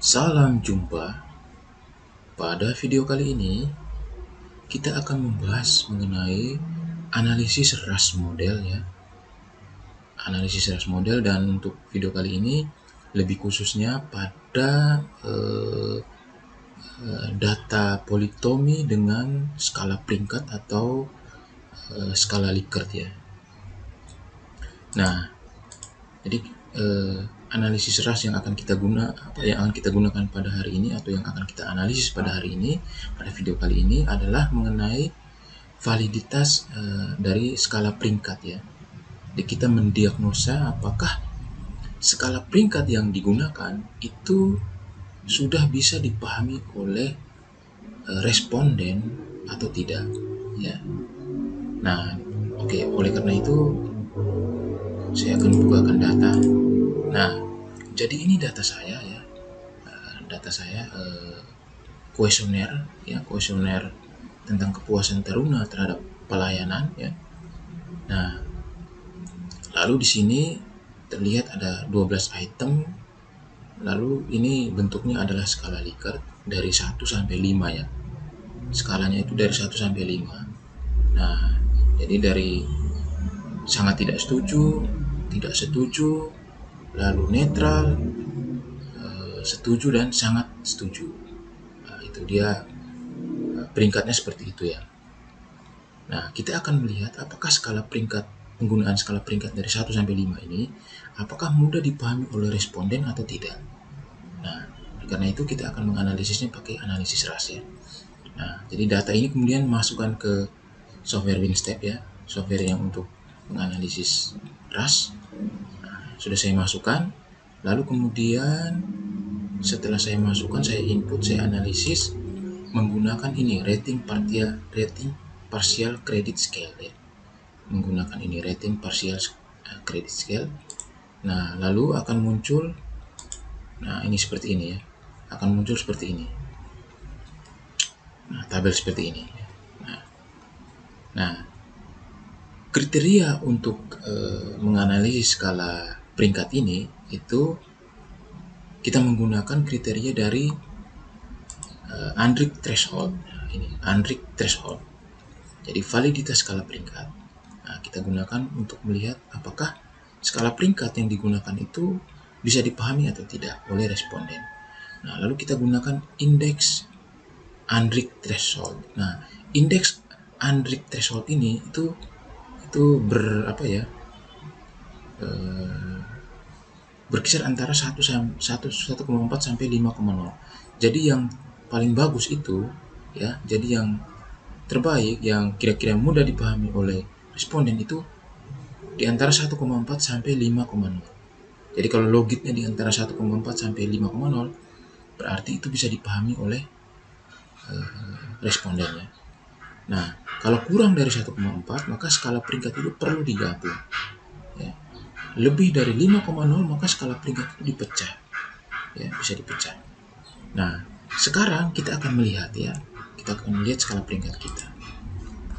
Salam jumpa. Pada video kali ini kita akan membahas mengenai analisis ras model ya. Analisis ras model, dan untuk video kali ini lebih khususnya pada data politomi dengan skala peringkat atau skala Likert ya. Nah, jadi analisis ras yang akan kita gunakan pada hari ini, atau yang akan kita analisis pada hari ini, pada video kali ini adalah mengenai validitas dari skala peringkat ya. Jadi kita mendiagnosa apakah skala peringkat yang digunakan itu sudah bisa dipahami oleh responden atau tidak ya. Nah, oke, oleh karena itu saya akan bukakan data. Nah, jadi ini data saya ya. Data saya kuesioner ya, kuesioner tentang kepuasan taruna terhadap pelayanan ya. Nah, lalu di sini terlihat ada 12 item. Lalu ini bentuknya adalah skala Likert dari 1 sampai 5 ya. Skalanya itu dari 1 sampai 5. Nah, jadi dari sangat tidak setuju, tidak setuju, lalu netral, setuju, dan sangat setuju. Nah, itu dia peringkatnya seperti itu ya. Nah, kita akan melihat apakah penggunaan skala peringkat dari 1 sampai 5 ini apakah mudah dipahami oleh responden atau tidak. Nah, karena itu kita akan menganalisisnya pakai analisis ras ya. Nah, jadi data ini kemudian masukkan ke software WinStep ya, software yang untuk menganalisis ras. Nah, sudah saya masukkan. Lalu kemudian setelah saya masukkan, saya input, saya analisis menggunakan ini rating partial credit scale ya. Menggunakan ini rating partial credit scale. Nah, lalu akan muncul, nah ini seperti ini ya. Akan muncul seperti ini. Nah, tabel seperti ini. Nah, kriteria untuk menganalisis skala peringkat ini itu kita menggunakan kriteria dari Andrich threshold. Nah, ini Andrich threshold. Jadi validitas skala peringkat. Nah, kita gunakan untuk melihat apakah skala peringkat yang digunakan itu bisa dipahami atau tidak oleh responden. Nah, lalu kita gunakan indeks Andrich threshold. Nah, indeks Andrich threshold ini itu berkisar antara 1,4 sampai 5,0. Jadi yang paling bagus itu ya, jadi yang terbaik yang kira-kira mudah dipahami oleh responden itu di antara 1,4 sampai 5,0. Jadi kalau logitnya di antara 1,4 sampai 5,0 berarti itu bisa dipahami oleh respondennya. Nah, kalau kurang dari 1,4 maka skala peringkat itu perlu digabung ya. Lebih dari 5,0 maka skala peringkat itu dipecah ya, bisa dipecah. Nah, sekarang kita akan melihat ya, kita akan melihat skala peringkat kita.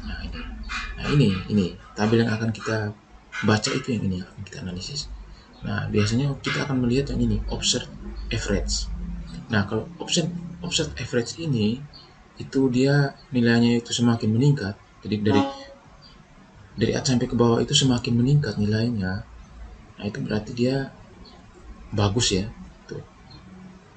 Nah, ini tabel yang akan kita baca, itu yang ini akan kita analisis. Nah, biasanya kita akan melihat yang ini, observed average. Nah, kalau observed average ini itu dia nilainya itu semakin meningkat. Jadi dari atas sampai ke bawah itu semakin meningkat nilainya. Nah, itu berarti dia bagus ya. Tuh.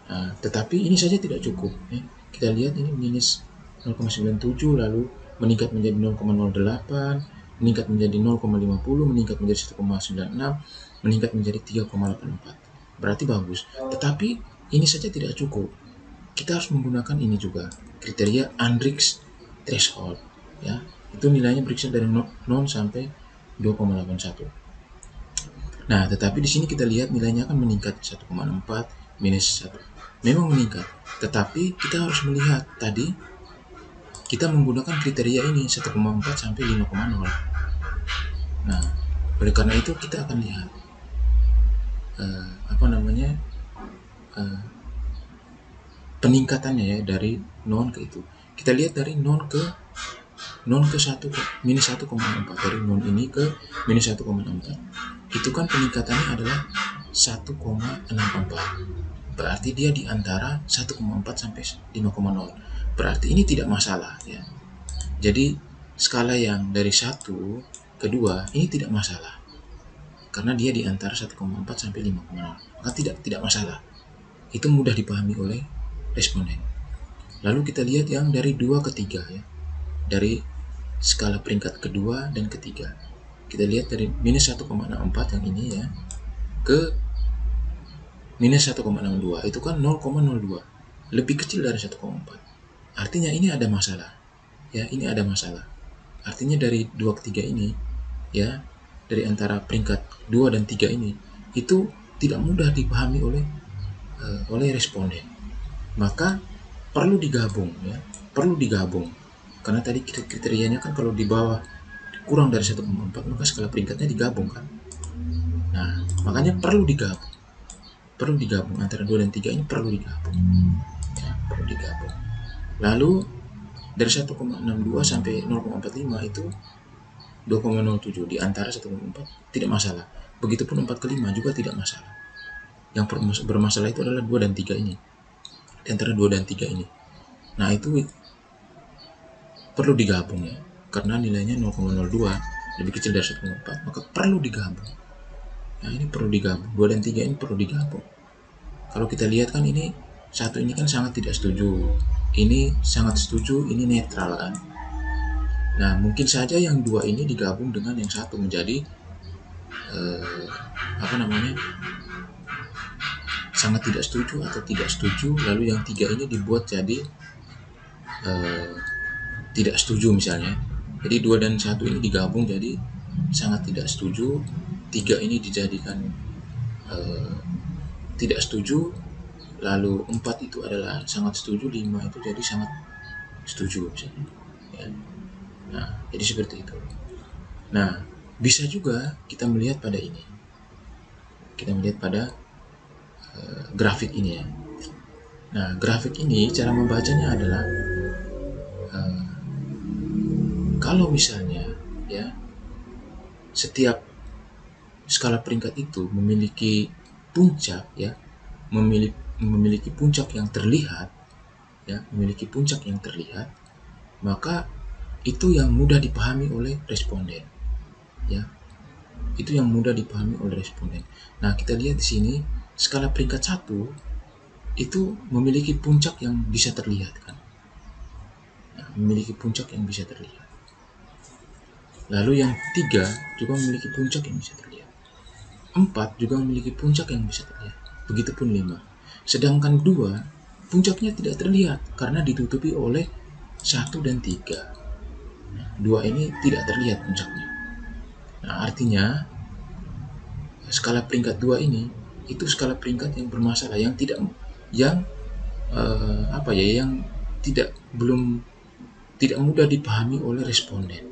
Nah, tetapi ini saja tidak cukup ya. Kita lihat ini minus 0,97, lalu meningkat menjadi 0,08, meningkat menjadi 0,50, meningkat menjadi 1,96, meningkat menjadi 3,84. Berarti bagus. Tetapi ini saja tidak cukup. Kita harus menggunakan ini juga, kriteria Andrich threshold ya. Itu nilainya berkisar dari 0 sampai 2,81. Nah, tetapi di sini kita lihat nilainya akan meningkat 1,4 minus 1. Memang meningkat, tetapi kita harus melihat tadi kita menggunakan kriteria ini 1,4 sampai 5,0. Nah, oleh karena itu kita akan lihat peningkatannya ya dari non ke itu. Kita lihat dari non ke 1 minus 1,4, dari non ini ke minus 1,4. Itu kan peningkatannya adalah 1,64. Berarti dia di antara 1,4 sampai 5,0. Berarti ini tidak masalah ya. Jadi skala yang dari 1 ke 2 ini tidak masalah. Karena dia di antara 1,4 sampai 5,0. Maka tidak masalah. Itu mudah dipahami oleh responden. Lalu kita lihat yang dari 2 ke 3 ya. Dari skala peringkat kedua dan ketiga. Kita lihat dari minus 1,64 yang ini ya ke minus 1,62, itu kan 0,02, lebih kecil dari 1,4. Artinya ini ada masalah ya, ini ada masalah. Artinya dari 2 ke 3 ini ya, dari antara peringkat 2 dan 3 ini itu tidak mudah dipahami oleh responden. Maka perlu digabung ya, perlu digabung. Karena tadi kriterianya kan kalau di bawah kurang dari 1,4 maka skala peringkatnya digabung kan. Nah, makanya perlu digabung. Perlu digabung antara 2 dan 3 ini, perlu digabung. Ya, perlu digabung. Lalu dari 1,62 sampai 0,45 itu 2,07, di antara 1,4 tidak masalah. Begitupun 4 ke 5 juga tidak masalah. Yang bermasalah itu adalah 2 dan 3 ini. Di antara 2 dan 3 ini. Nah, itu perlu digabung ya. Karena nilainya 0,02 lebih kecil dari 1,4, maka perlu digabung. Nah, ini perlu digabung. 2 dan 3 ini perlu digabung. Kalau kita lihat kan ini satu ini kan sangat tidak setuju, ini sangat setuju, ini netral kan. Nah, mungkin saja yang 2 ini digabung dengan yang satu menjadi sangat tidak setuju atau tidak setuju, lalu yang 3 ini dibuat jadi tidak setuju misalnya. Jadi 2 dan 1 ini digabung jadi sangat tidak setuju, 3 ini dijadikan tidak setuju, lalu 4 itu adalah sangat setuju, 5 itu jadi sangat setuju misalnya ya. Nah, jadi seperti itu. Nah, bisa juga kita melihat pada ini, kita melihat pada grafik ini ya. Nah, grafik ini cara membacanya adalah kalau misalnya ya setiap skala peringkat itu memiliki puncak ya, memiliki puncak yang terlihat ya, memiliki puncak yang terlihat, maka itu yang mudah dipahami oleh responden ya. Itu yang mudah dipahami oleh responden. Nah, kita lihat di sini skala peringkat 1 itu memiliki puncak yang bisa terlihat kan. Nah, memiliki puncak yang bisa terlihat. Lalu yang 3 juga memiliki puncak yang bisa terlihat. 4 juga memiliki puncak yang bisa terlihat. Begitupun 5. Sedangkan 2 puncaknya tidak terlihat karena ditutupi oleh 1 dan 3. Nah, 2 ini tidak terlihat puncaknya. Nah, artinya skala peringkat 2 ini itu skala peringkat yang bermasalah, yang tidak mudah dipahami oleh responden.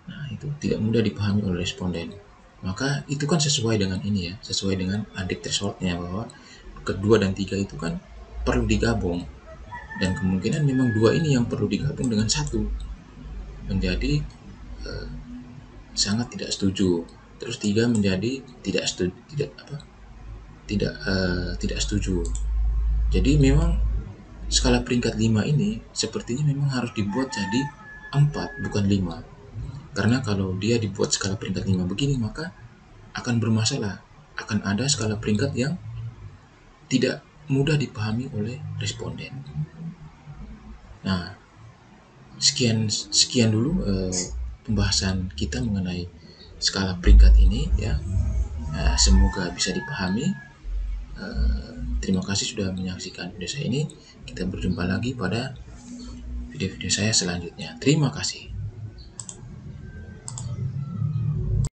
Nah, itu tidak mudah dipahami oleh responden. Maka itu kan sesuai dengan ini ya, sesuai dengan adik thresholdnya, bahwa kedua dan 3 itu kan perlu digabung, dan kemungkinan memang 2 ini yang perlu digabung dengan 1 menjadi sangat tidak setuju, terus 3 menjadi tidak setuju. Jadi memang skala peringkat 5 ini sepertinya memang harus dibuat jadi 4 bukan 5. Karena kalau dia dibuat skala peringkat 5 begini, maka akan bermasalah. Akan ada skala peringkat yang tidak mudah dipahami oleh responden. Nah, sekian dulu pembahasan kita mengenai skala peringkat ini ya. Semoga bisa dipahami. Terima kasih sudah menyaksikan video saya ini. Kita berjumpa lagi pada video-video saya selanjutnya. Terima kasih.